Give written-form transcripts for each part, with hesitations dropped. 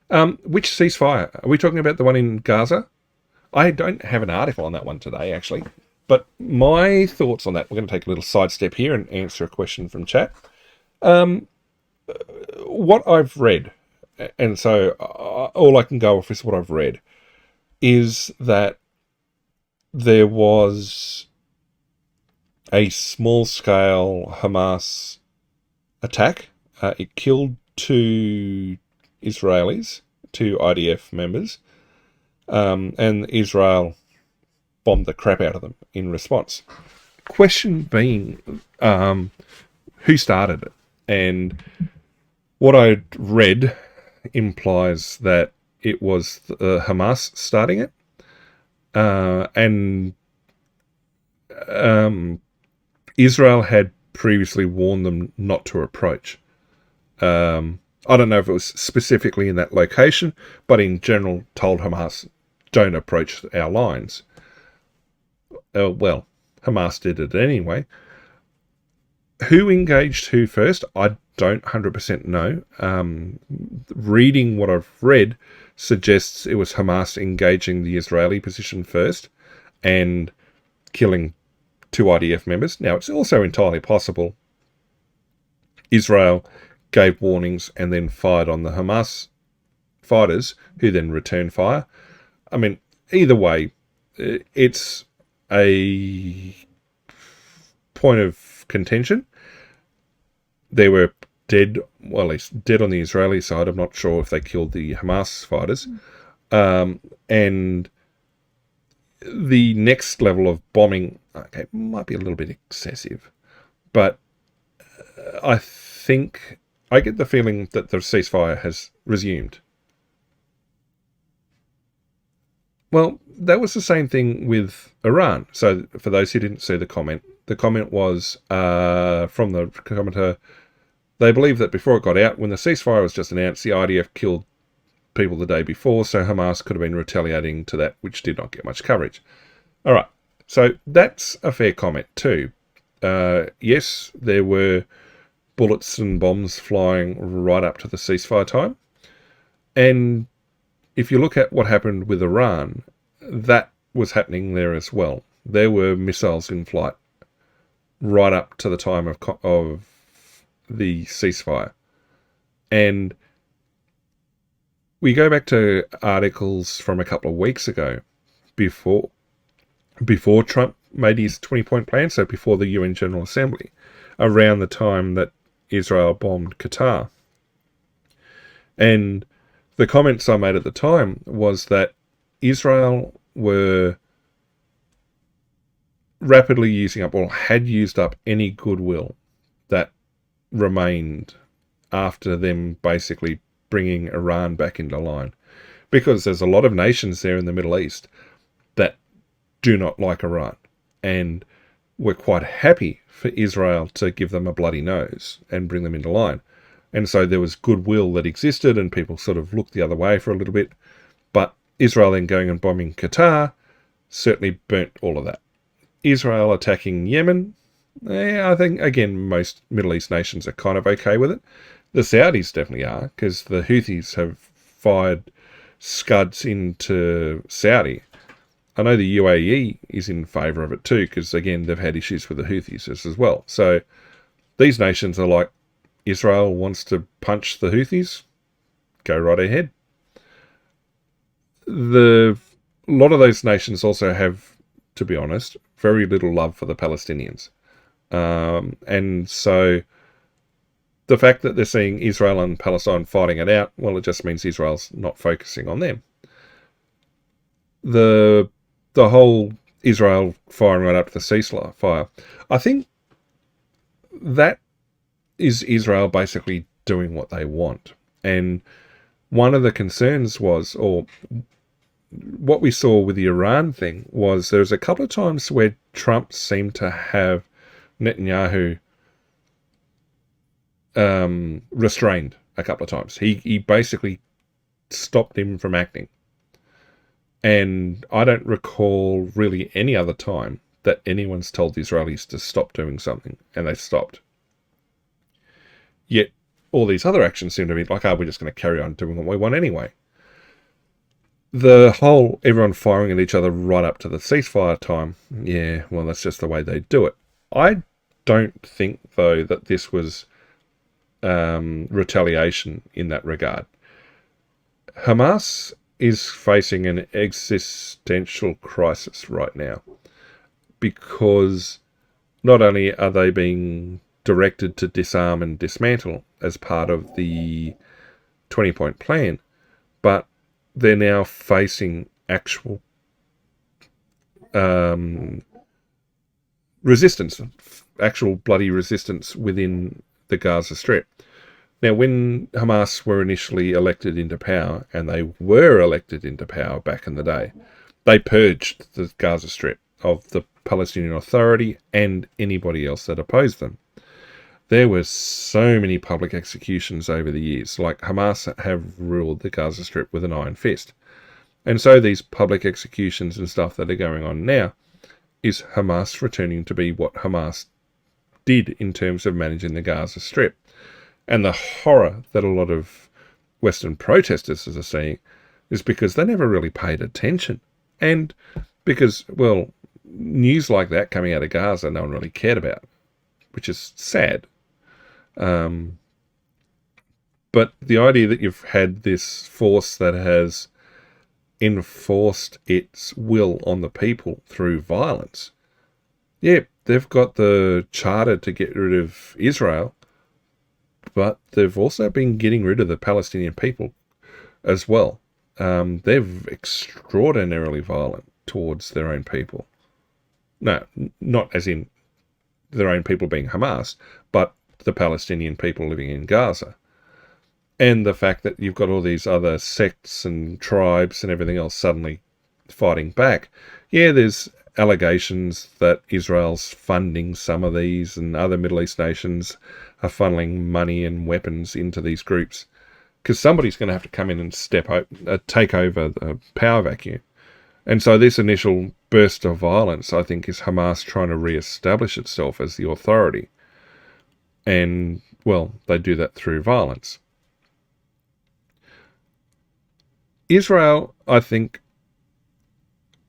Which ceasefire? Are we talking about the one in Gaza? I don't have an article on that one today, actually. But my thoughts on that, we're going to take a little sidestep here and answer a question from chat. What I've read, and so all I can go off is what I've read, is that there was a small-scale Hamas attack. It killed two Israelis, two IDF members, and Israel bombed the crap out of them in response. Question being, who started it? And what I read implies that it was Hamas starting it, and Israel had previously warned them not to approach. I don't know if it was specifically in that location, but in general told Hamas, don't approach our lines. Well, Hamas did it anyway. Who engaged who first? I don't 100% know. Reading what I've read suggests it was Hamas engaging the Israeli position first and killing two IDF members. Now, it's also entirely possible Israel gave warnings and then fired on the Hamas fighters, who then returned fire. I mean, either way, it's a point of contention. There were dead, well, at least dead on the Israeli side. I'm not sure if they killed the Hamas fighters. And the next level of bombing, okay, might be a little bit excessive, but I get the feeling that the ceasefire has resumed. Well, that was the same thing with Iran. So for those who didn't see the comment was from the commenter. They believe that before it got out, when the ceasefire was just announced, the IDF killed people the day before, so Hamas could have been retaliating to that, which did not get much coverage. All right, so that's a fair comment too. Yes, there were bullets and bombs flying right up to the ceasefire time. And if you look at what happened with Iran, that was happening there as well. There were missiles in flight right up to the time of the ceasefire. And we go back to articles from a couple of weeks ago, before Trump made his 20-point plan, so before the UN General Assembly, around the time that Israel bombed Qatar. And the comments I made at the time was that Israel were rapidly using up, or had used up, any goodwill that remained after them basically bringing Iran back into line. Because there's a lot of nations there in the Middle East that do not like Iran, and were quite happy for Israel to give them a bloody nose and bring them into line. And so there was goodwill that existed, and people sort of looked the other way for a little bit. But Israel then going and bombing Qatar certainly burnt all of that. Israel attacking Yemen, I think, again, most Middle East nations are kind of okay with it. The Saudis definitely are, because the Houthis have fired scuds into Saudi. I know the UAE is in favour of it too, because, again, they've had issues with the Houthis as well. So these nations are like, Israel wants to punch the Houthis, go right ahead. A lot of those nations also have, to be honest, very little love for the Palestinians. And so the fact that they're seeing Israel and Palestine fighting it out, well, it just means Israel's not focusing on them. The whole Israel firing right up to the ceasefire, I think that is Israel basically doing what they want. And one of the concerns was, or what we saw with the Iran thing, was there was a couple of times where Trump seemed to have Netanyahu restrained a couple of times. He basically stopped him from acting. And I don't recall really any other time that anyone's told the Israelis to stop doing something, and they stopped. Yet all these other actions seem to be like, we're just going to carry on doing what we want anyway. The whole everyone firing at each other right up to the ceasefire time, yeah, well, that's just the way they do it. I don't think, though, that this was retaliation in that regard. Hamas is facing an existential crisis right now because not only are they being directed to disarm and dismantle as part of the 20-point plan, but they're now facing actual resistance, actual bloody resistance within the Gaza Strip. Now, when Hamas were initially elected into power, and they were elected into power back in the day, they purged the Gaza Strip of the Palestinian Authority and anybody else that opposed them. There were so many public executions over the years. Like, Hamas have ruled the Gaza Strip with an iron fist. And so these public executions and stuff that are going on now is Hamas returning to be what Hamas did in terms of managing the Gaza Strip. And the horror that a lot of Western protesters are seeing is because they never really paid attention. And because, well, news like that coming out of Gaza, no one really cared about, which is sad. But the idea that you've had this force that has enforced its will on the people through violence, yeah, they've got the charter to get rid of Israel, but they've also been getting rid of the Palestinian people as well. They're extraordinarily violent towards their own people. No, not as in their own people being Hamas, but the Palestinian people living in Gaza. And the fact that you've got all these other sects and tribes and everything else suddenly fighting back. Yeah, there's allegations that Israel's funding some of these, and other Middle East nations are funneling money and weapons into these groups, because somebody's going to have to come in and take over the power vacuum. And so this initial burst of violence, I think, is Hamas trying to re-establish itself as the authority. And, well, they do that through violence. Israel, I think,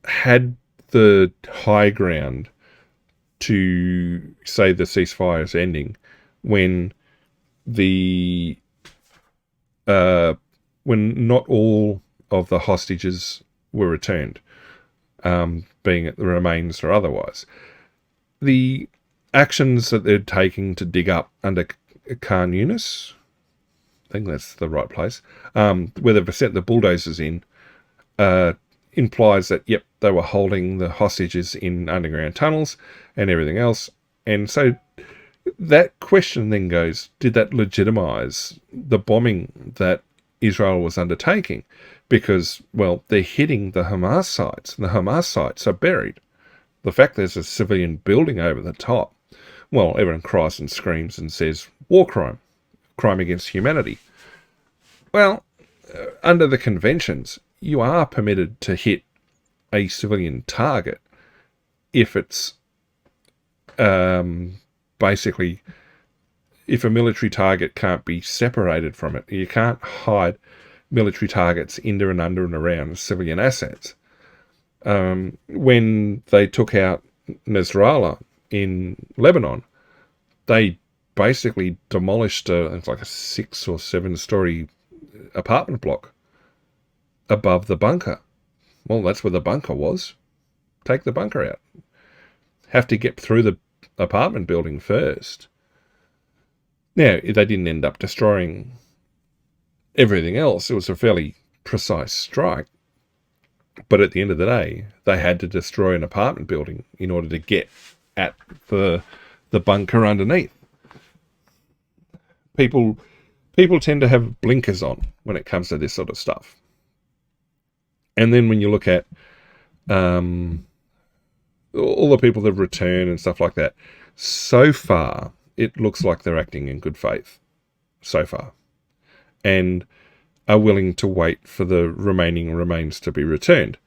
had the high ground to say the ceasefire is ending when when not all of the hostages were returned, being it the remains or otherwise. The actions that they're taking to dig up under Khan Yunis, I think that's the right place, where they've sent the bulldozers in, implies that, yep, they were holding the hostages in underground tunnels and everything else. And so that question then goes, did that legitimize the bombing that Israel was undertaking? Because, well, they're hitting the Hamas sites, and the Hamas sites are buried. The fact there's a civilian building over the top, well, everyone cries and screams and says, war crime, crime against humanity. Well, under the conventions, you are permitted to hit a civilian target if it's basically, if a military target can't be separated from it. You can't hide military targets into and under and around civilian assets. When they took out Nasrallah in Lebanon, they basically demolished it's like a 6 or 7 story apartment block above the bunker. Well, that's where the bunker was. Take the bunker out. Have to get through the apartment building first. Now, they didn't end up destroying everything else. It was a fairly precise strike. But at the end of the day, they had to destroy an apartment building in order to get at the bunker underneath. People tend to have blinkers on when it comes to this sort of stuff. And then when you look at all the people that return and stuff like that, so far, it looks like they're acting in good faith. So far. And are willing to wait for the remaining remains to be returned.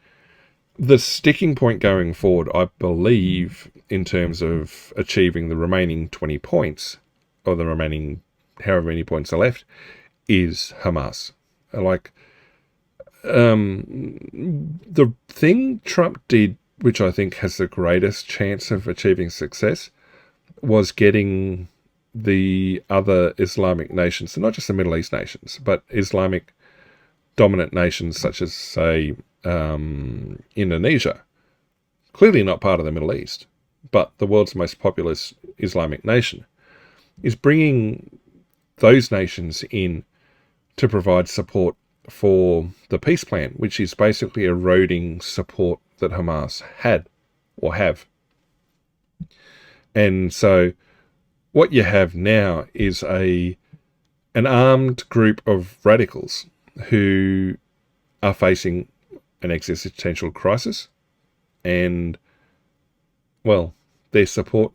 The sticking point going forward, I believe, in terms of achieving the remaining 20 points, or the remaining however many points are left, is Hamas. Like, the thing Trump did, which I think has the greatest chance of achieving success, was getting the other Islamic nations, so not just the Middle East nations, but Islamic dominant nations such as, say, Indonesia, clearly not part of the Middle East, but the world's most populous Islamic nation, is bringing those nations in to provide support for the peace plan, which is basically eroding support that Hamas had or have. And so what you have now is an armed group of radicals who are facing an existential crisis, and, well, their support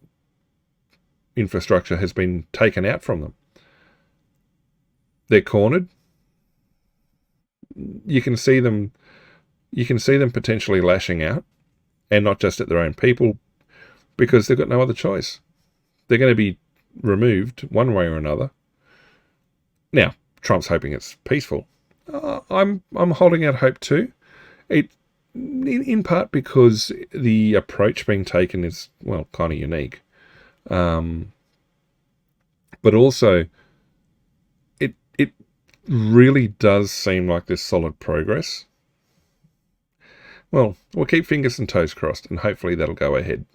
infrastructure has been taken out from them. They're cornered. You can see them potentially lashing out, and not just at their own people, because they've got no other choice. They're going to be removed one way or another. Now, Trump's hoping it's peaceful. I'm holding out hope too. In part because the approach being taken is, well, kind of unique. But also, it really does seem like there's solid progress. Well, we'll keep fingers and toes crossed, and hopefully that'll go ahead.